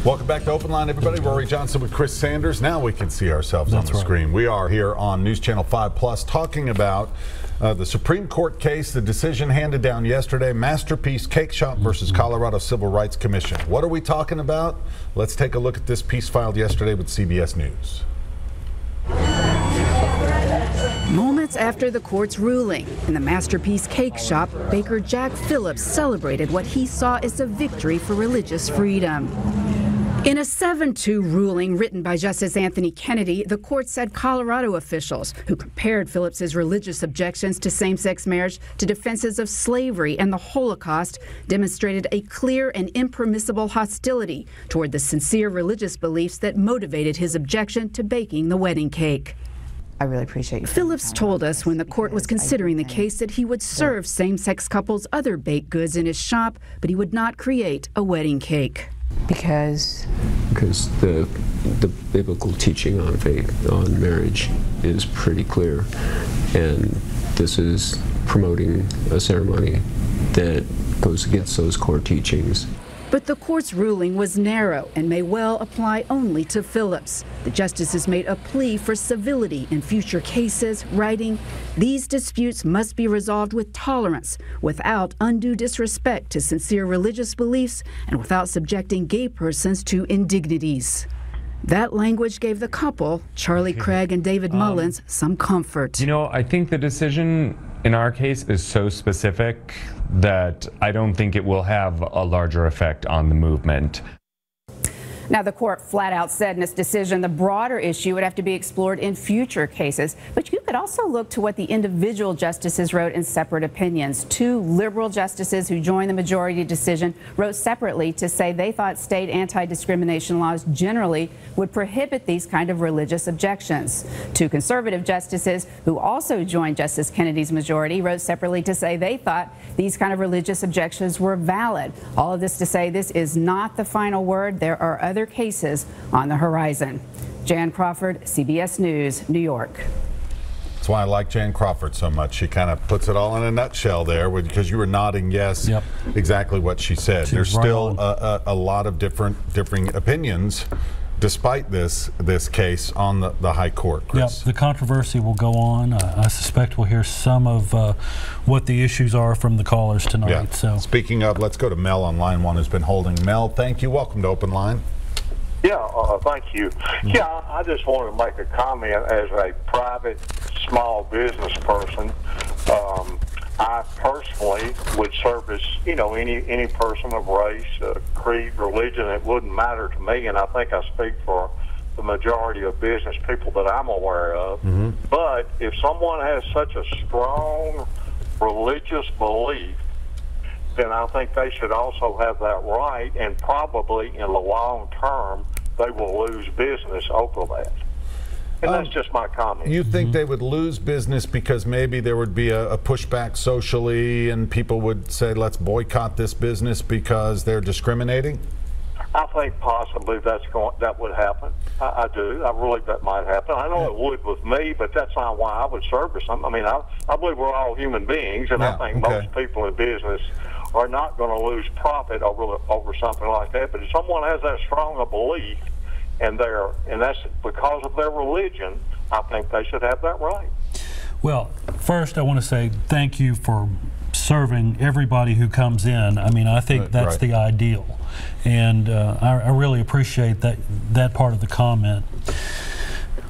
Welcome back to Open Line, everybody. Rory Johnson with Chris Sanders. Now we can see ourselves on the screen. We are here on News Channel 5 Plus talking about the Supreme Court case, the decision handed down yesterday, Masterpiece Cakeshop versus Colorado Civil Rights Commission. What are we talking about? Let's take a look at this piece filed yesterday with CBS News. Moments after the court's ruling, in the Masterpiece Cakeshop, baker Jack Phillips celebrated what he saw as a victory for religious freedom. In a 7-2 ruling written by Justice Anthony Kennedy, the court said Colorado officials who compared Phillips's religious objections to same-sex marriage to defenses of slavery and the Holocaust demonstrated a clear and impermissible hostility toward the sincere religious beliefs that motivated his objection to baking the wedding cake. I really appreciate you. Phillips told us when the court was considering the case that he would serve same-sex couples other baked goods in his shop, but he would not create a wedding cake. Because the biblical teaching on faith, on marriage, is pretty clear, and this is promoting a ceremony that goes against those core teachings. But the court's ruling was narrow and may well apply only to Phillips. The justices made a plea for civility in future cases, writing, "These disputes must be resolved with tolerance, without undue disrespect to sincere religious beliefs, and without subjecting gay persons to indignities." That language gave the couple, Charlie Craig and David Mullins, some comfort. You know, I think the decision in our case is so specific that I don't think it will have a larger effect on the movement. Now, the court flat out said in its decision the broader issue would have to be explored in future cases, but you could also look to what the individual justices wrote in separate opinions. Two liberal justices who joined the majority decision wrote separately to say they thought state anti-discrimination laws generally would prohibit these kind of religious objections. Two conservative justices who also joined Justice Kennedy's majority wrote separately to say they thought these kind of religious objections were valid. All of this to say this is not the final word. There are other cases on the horizon. Jan Crawford, CBS News, New York. That's why I like Jan Crawford so much. She kind of puts it all in a nutshell there, because you were nodding yes, exactly what she said. There's still a lot of differing opinions despite this case on the high court, Chris. Yep, the controversy will go on. I suspect we'll hear some of what the issues are from the callers tonight. Yeah. So, speaking of, let's go to Mel on line one, who's been holding. Mel, thank you. Welcome to Open Line. Yeah, thank you. Yeah, I just wanted to make a comment as a private small business person. I personally would service, any person of race, creed, religion. It wouldn't matter to me, and I think I speak for the majority of business people that I'm aware of. But if someone has such a strong religious belief, then I think they should also have that right, and probably in the long term, they will lose business over that. And that's just my comment. You think they would lose business because maybe there would be a pushback socially and people would say, let's boycott this business because they're discriminating? I think possibly that would happen. I do. I really that might happen. I know it would with me, but that's not why I would service them. I mean, I believe we're all human beings, and I think most people in business are not going to lose profit over something like that. But if someone has that strong a belief, and that's because of their religion, I think they should have that right. well, first I want to say thank you for serving everybody who comes in. I mean, I think that's the ideal, and I really appreciate that part of the comment.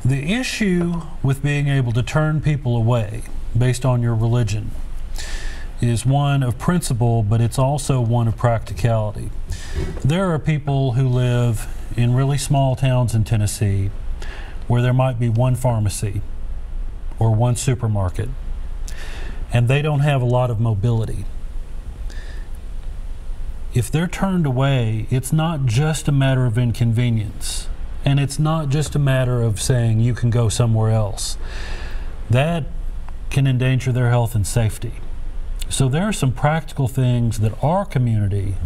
The issue with being able to turn people away based on your religion is one of principle, but it's also one of practicality. There are people who live in really small towns in Tennessee where there might be one pharmacy or one supermarket, and they don't have a lot of mobility. If they're turned away, it's not just a matter of inconvenience, and it's not just a matter of saying you can go somewhere else. That can endanger their health and safety. So there are some practical things that our community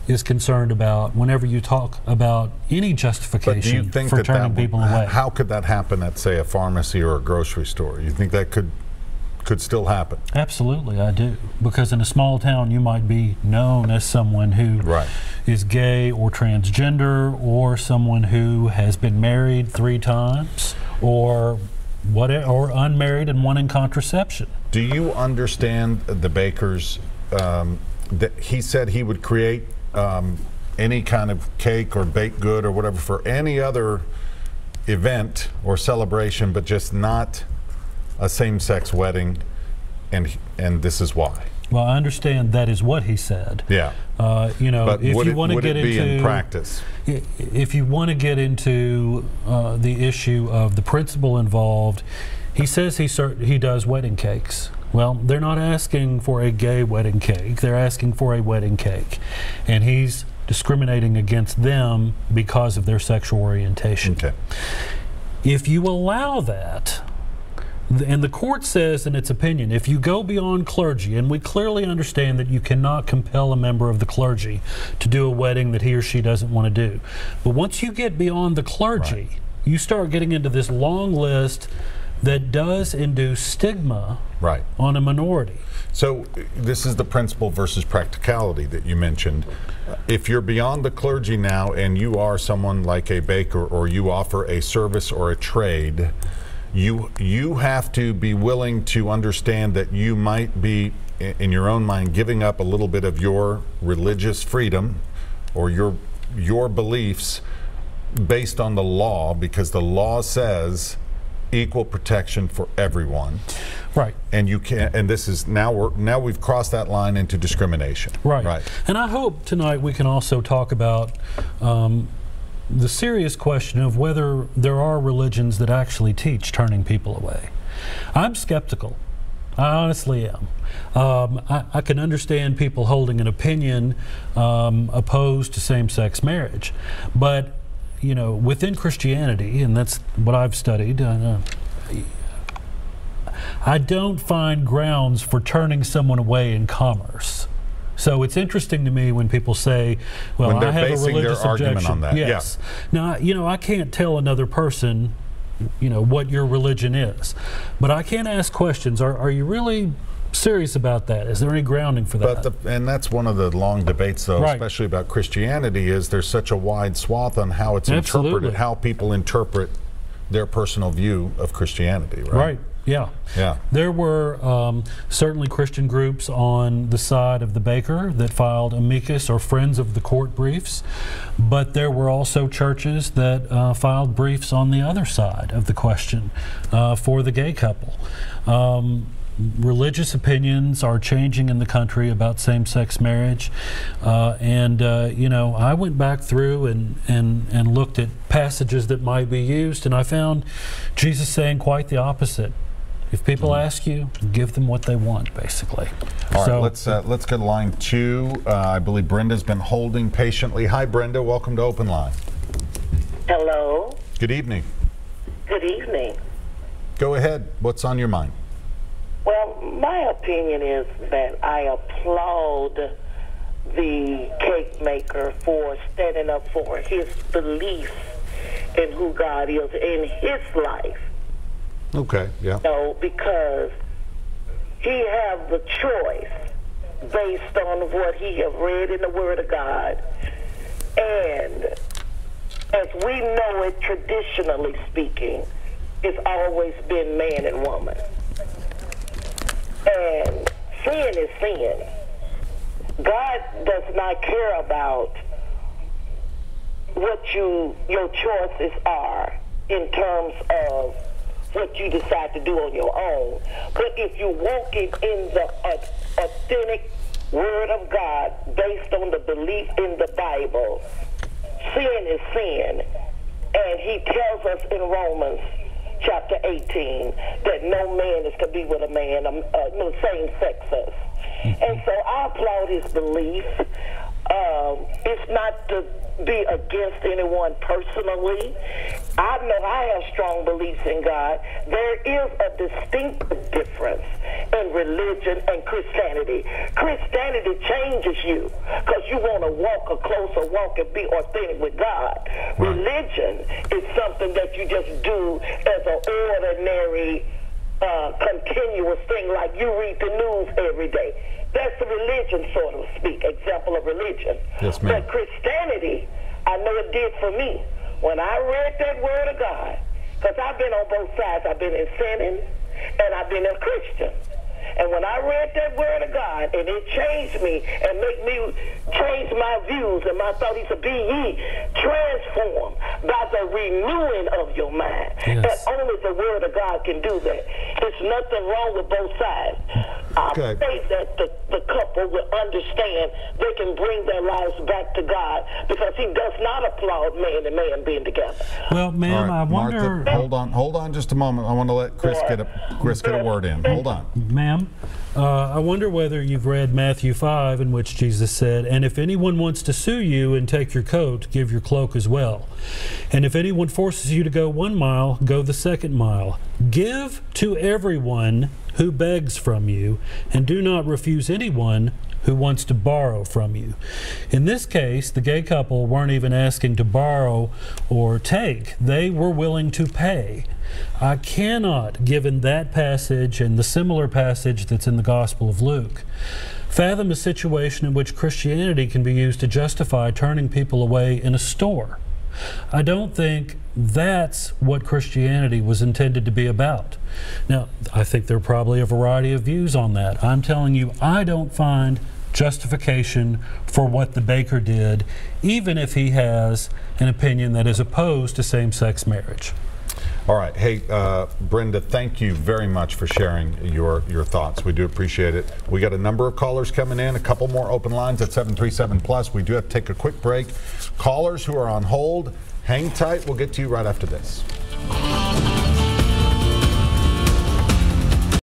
is concerned about whenever you talk about any justification for turning people away. How could that happen at, say, a pharmacy or a grocery store? You think that could could still happen. Absolutely, I do. Because in a small town, you might be known as someone who is gay or transgender, or someone who has been married 3 times, or unmarried and wanting contraception. Do you understand the Bakers? That he said he would create any kind of cake or baked good or whatever for any other event or celebration, but just not a same-sex wedding, and this is why. Well, I understand that is what he said. Yeah. You know, but if would you want to get into in practice, if you want to get into the issue of the principle involved, he says he does wedding cakes. Well, they're not asking for a gay wedding cake. They're asking for a wedding cake, and he's discriminating against them because of their sexual orientation. Okay. If you allow that, and the court says in its opinion, if you go beyond clergy, and we clearly understand that you cannot compel a member of the clergy to do a wedding that he or she doesn't want to do, but once you get beyond the clergy, you start getting into this long list that does induce stigma on a minority. So this is the principle versus practicality that you mentioned. If you're beyond the clergy now and you are someone like a baker, or you offer a service or a trade, you have to be willing to understand that you might be, in your own mind, giving up a little bit of your religious freedom or your beliefs based on the law, because the law says equal protection for everyone. Right. And you can't, and this is now we've crossed that line into discrimination. Right. And I hope tonight we can also talk about the serious question of whether there are religions that actually teach turning people away. I'm skeptical. I honestly am. I can understand people holding an opinion opposed to same-sex marriage, but you know, within Christianity, and that's what I've studied, I don't find grounds for turning someone away in commerce. So it's interesting to me when people say, well, when they're I have basing a religious their argument objection. on that. Yes. Now, you know, I can't tell another person, you know, what your religion is, but I can ask questions. Are you really serious about that? Is there any grounding for that? And that's one of the long debates, though, especially about Christianity, is there's such a wide swath on how it's interpreted, how people interpret their personal view of Christianity, right? Yeah. There were certainly Christian groups on the side of the baker that filed amicus or friends of the court briefs, but there were also churches that filed briefs on the other side of the question for the gay couple. Religious opinions are changing in the country about same-sex marriage, and you know, I went back through and looked at passages that might be used, and I found Jesus saying quite the opposite. If people ask you, give them what they want, basically. All right, let's go to line 2. I believe Brenda's been holding patiently. Hi, Brenda. Welcome to Open Line. Hello. Good evening. Good evening. Go ahead. What's on your mind? Well, my opinion is that I applaud the cake maker for standing up for his belief in who God is in his life. Okay, yeah. No, because he has the choice based on what he has read in the Word of God. And as we know it, traditionally speaking, it's always been man and woman. And sin is sin. God does not care about what your choices are in terms of what you decide to do on your own. But if you're walking in the authentic Word of God based on the belief in the Bible, sin is sin. And he tells us in Romans chapter 18 that no man is to be with a man, no same sexes. And so I applaud his belief. It's not to be against anyone personally. I know I have strong beliefs in God. There is a distinct difference in religion and Christianity. Christianity changes you because you want to walk a closer walk and be authentic with God. Religion is something that you just do as an ordinary continuous thing like you read the news every day. That's a religion, so to speak, example of religion. Yes, ma'am. But Christianity, I know it did for me. When I read that word of God, because I've been on both sides. I've been in sinning and I've been a Christian. And when I read that word of God, and it changed me and made me change my views and my thoughts, he said, be ye transformed by the renewing of your mind. Yes. And only the word of God can do that. There's nothing wrong with both sides. I pray that the couple will understand they can bring their lives back to God, because he does not applaud man and man being together. Well, ma'am, right, I wonder... Martha, hold on just a moment. I want to let Chris get a word in. Hold on. Ma'am, I wonder whether you've read Matthew 5, in which Jesus said, and if anyone wants to sue you and take your coat, give your cloak as well. And if anyone forces you to go 1 mile, go the 2nd mile. Give to everyone who begs from you, and do not refuse anyone who wants to borrow from you. In this case, the gay couple weren't even asking to borrow or take. They were willing to pay. I cannot, given that passage and the similar passage that's in the Gospel of Luke, fathom a situation in which Christianity can be used to justify turning people away in a store. I don't think that's what Christianity was intended to be about. Now, I think there are probably a variety of views on that. I'm telling you, I don't find justification for what the baker did, even if he has an opinion that is opposed to same-sex marriage. All right. Hey, Brenda, thank you very much for sharing your thoughts. We do appreciate it. We got a number of callers coming in, a couple more open lines at 737+. We do have to take a quick break. Callers who are on hold, hang tight. We'll get to you right after this.